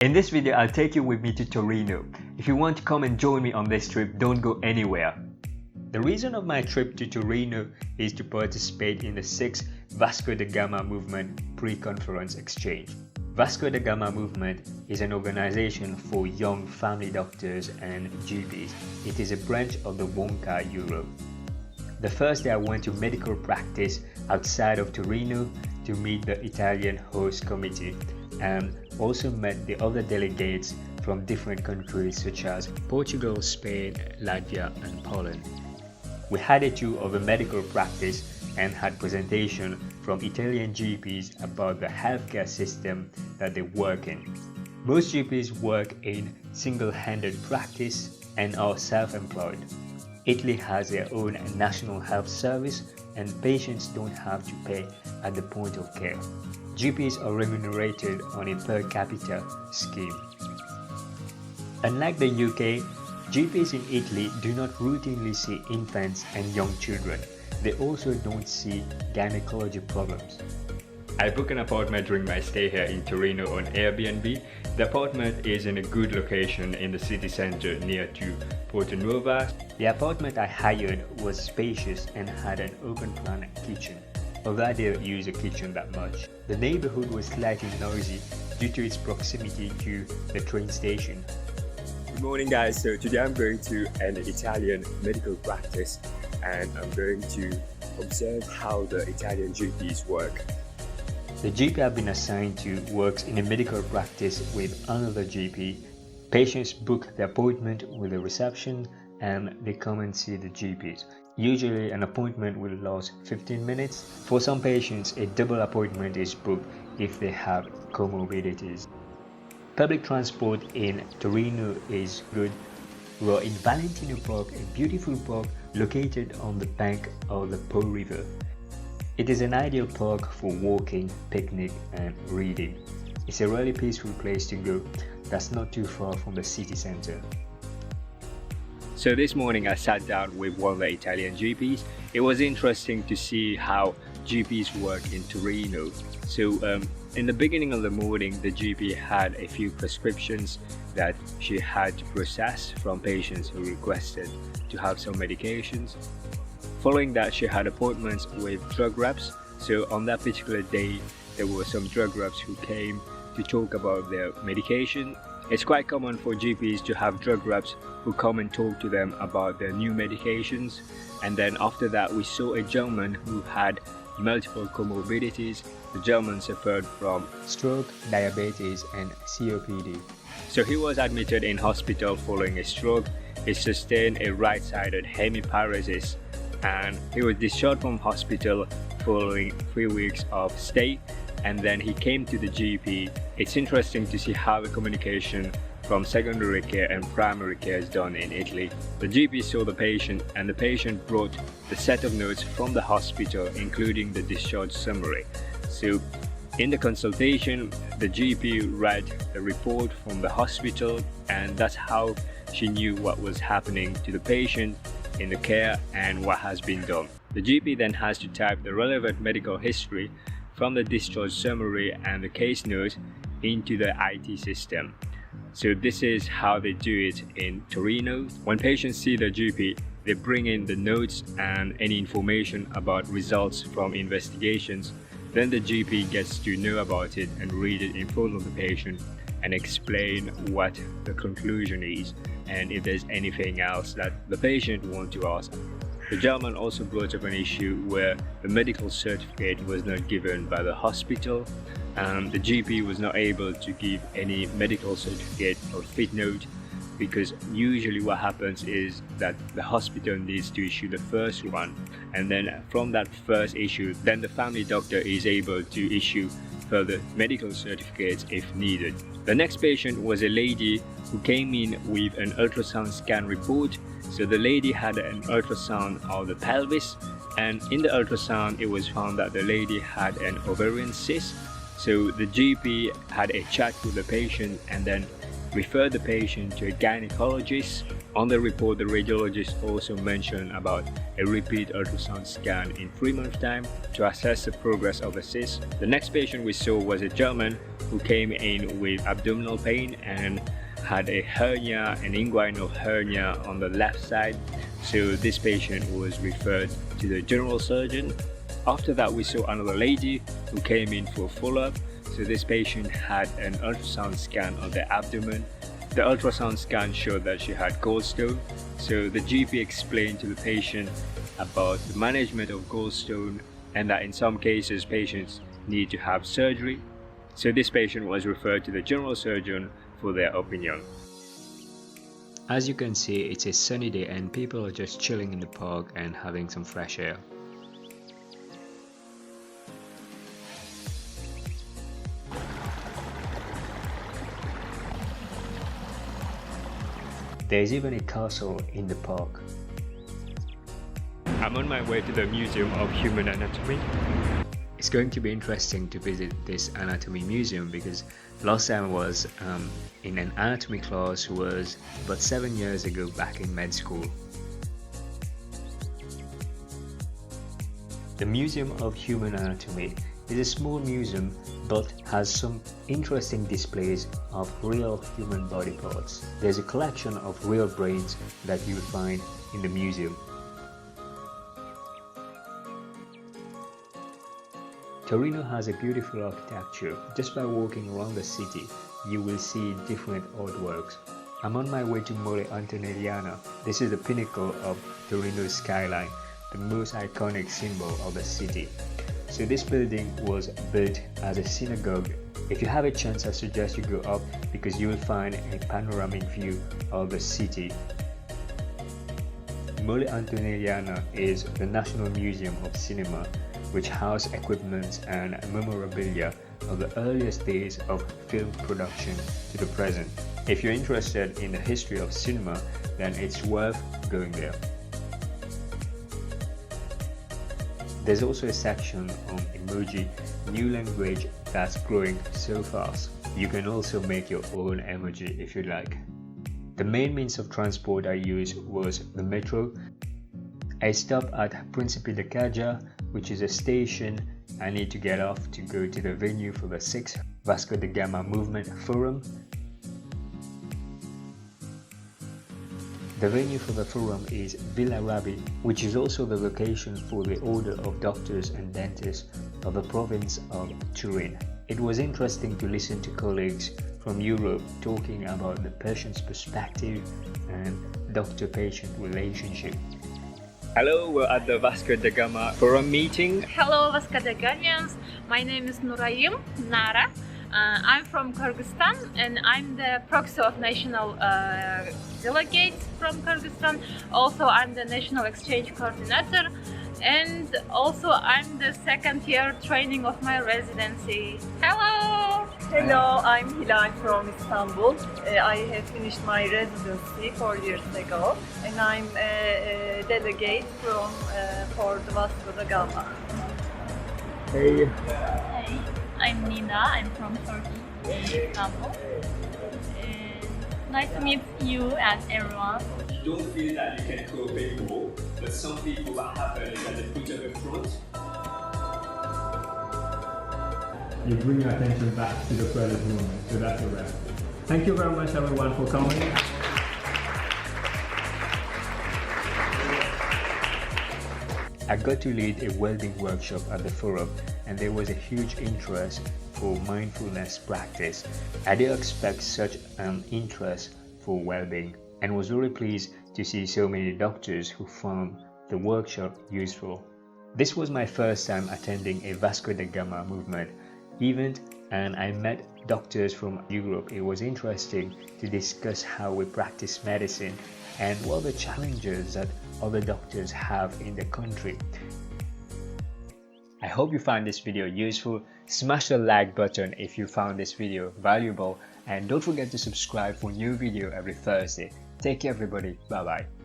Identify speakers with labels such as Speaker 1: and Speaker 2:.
Speaker 1: In this video, I'll take you with me to Torino. If you want to come and join me on this trip, don't go anywhere. The reason of my trip to Torino is to participate in the 6th Vasco da Gama Movement pre-conference exchange. Vasco da Gama Movement is an organization for young family doctors and GPs. It is a branch of the Wonka Europe. The first day I went to medical practice outside of Torino to meet the Italian host committee and also met the other delegates from different countries such as Portugal, Spain, Latvia and Poland. We had a tour of a medical practice and had presentation from Italian GPs about the healthcare system that they work in. Most GPs work in single-handed practice and are self-employed. Italy has their own national health service and patients don't have to pay at the point of care. GPs are remunerated on a per capita scheme. Unlike the UK, GPs in Italy do not routinely see infants and young children. They also don't see gynecology problems. I booked an apartment during my stay here in Torino on Airbnb. The apartment is in a good location in the city center near to Porto Nuova. The apartment I hired was spacious and had an open plan kitchen, although I didn't use a kitchen that much. The neighborhood was slightly noisy due to its proximity to the train station.
Speaker 2: Good morning guys, so today I'm going to an Italian medical practice and I'm going to observe how the Italian GPs work.
Speaker 1: The GP I've been assigned to works in a medical practice with another GP. Patients book the appointment with the reception and they come and see the GPs. Usually an appointment will last 15 minutes. For some patients, a double appointment is booked if they have comorbidities. Public transport in Torino is good. We are in Valentino Park, a beautiful park located on the bank of the Po River. It is an ideal park for walking, picnic and reading. It's a really peaceful place to go that's not too far from the city center.
Speaker 2: So this morning I sat down with one of the Italian GPs. It was interesting to see how GPs work in Torino. So in the beginning of the morning, the GP had a few prescriptions that she had to process from patients who requested to have some medications. Following that, she had appointments with drug reps. So on that particular day, there were some drug reps who came to talk about their medication. It's quite common for GPs to have drug reps who come and talk to them about their new medications. And then after that, we saw a gentleman who had multiple comorbidities. The gentleman suffered from
Speaker 1: stroke, diabetes and COPD.
Speaker 2: So he was admitted in hospital following a stroke. He sustained a right-sided hemiparesis and he was discharged from hospital following 3 weeks of stay, and then he came to the GP. It's interesting to see how the communication from secondary care and primary care is done in Italy. The GP saw the patient and the patient brought the set of notes from the hospital, including the discharge summary. So in the consultation, the GP read the report from the hospital and that's how she knew what was happening to the patient in the care and what has been done. The GP then has to type the relevant medical history from the discharge summary and the case notes into the IT system. So this is how they do it in Torino. When patients see the GP, they bring in the notes and any information about results from investigations. Then the GP gets to know about it and read it in front of the patient and explain what the conclusion is and if there's anything else that the patient wants to ask. The gentleman also brought up an issue where the medical certificate was not given by the hospital. The GP was not able to give any medical certificate or fit note because usually what happens is that the hospital needs to issue the first one, and then from that first issue, then the family doctor is able to issue further medical certificates if needed. The next patient was a lady who came in with an ultrasound scan report. So the lady had an ultrasound of the pelvis, and in the ultrasound it was found that the lady had an ovarian cyst. So the GP had a chat with the patient and then referred the patient to a gynecologist. On the report, the radiologist also mentioned about a repeat ultrasound scan in 3 months' time to assess the progress of the cyst. The next patient we saw was a German who came in with abdominal pain and had a hernia, an inguinal hernia on the left side. So this patient was referred to the general surgeon. After that, we saw another lady who came in for follow-up. So this patient had an ultrasound scan of the abdomen. The ultrasound scan showed that she had gallstone. So the GP explained to the patient about the management of gallstone and that in some cases patients need to have surgery. So this patient was referred to the general surgeon for their opinion.
Speaker 1: As you can see, it's a sunny day and people are just chilling in the park and having some fresh air. There's even a castle in the park.
Speaker 2: I'm on my way to the Museum of Human Anatomy.
Speaker 1: It's going to be interesting to visit this anatomy museum because last time I was in an anatomy class was about 7 years ago back in med school. The Museum of Human Anatomy is a small museum but has some interesting displays of real human body parts. There's a collection of real brains that you'll find in the museum. Torino has a beautiful architecture. Just by walking around the city, you will see different artworks. I'm on my way to Mole Antonelliana. This is the pinnacle of Torino's skyline, the most iconic symbol of the city. So this building was built as a synagogue. If you have a chance, I suggest you go up because you will find a panoramic view of the city. Mole Antonelliana is the National Museum of Cinema, which house equipment and memorabilia of the earliest days of film production to the present. If you're interested in the history of cinema, then it's worth going there. There's also a section on emoji, new language that's growing so fast. You can also make your own emoji if you like. The main means of transport I used was the metro. I stopped at Principe de Caja, which is a station I need to get off to go to the venue for the 6th Vasco da Gama Movement Forum. The venue for the forum is Villa Rabbi, which is also the location for the Order of Doctors and Dentists of the province of Turin. It was interesting to listen to colleagues from Europe talking about the patient's perspective and doctor-patient relationship.
Speaker 2: Hello, we're at the Vasco da Gama Forum meeting.
Speaker 3: Hello, Vasco da Gamians. My name is Nurayim Nara. I'm from Kyrgyzstan and I'm the proxy of national delegates from Kyrgyzstan. Also, I'm the national exchange coordinator and also I'm the second year training of my residency. Hello!
Speaker 4: Hello, I'm Hilal from Istanbul. I have finished my residency 4 years ago and I'm a delegate for the Vasco da Gama.
Speaker 2: Hey.
Speaker 5: Hey, I'm Nina. I'm from Turkey, Istanbul. Nice to meet you and everyone.
Speaker 2: You don't feel that you can cope anymore, but some people what happen is that they put up a front. You bring your attention back to the present moment, so that's a wrap. Thank you very much everyone for coming.
Speaker 1: I got to lead a welding workshop at the forum and there was a huge interest for mindfulness practice. I didn't expect such an interest for welding and was very pleased to see so many doctors who found the workshop useful. This was my first time attending a Vasco da Gama Movement event and I met doctors from Europe. It was interesting to discuss how we practice medicine and what are the challenges that other doctors have in the country. I hope you found this video useful. Smash the like button if you found this video valuable and don't forget to subscribe for new video every Thursday. Take care everybody, bye bye.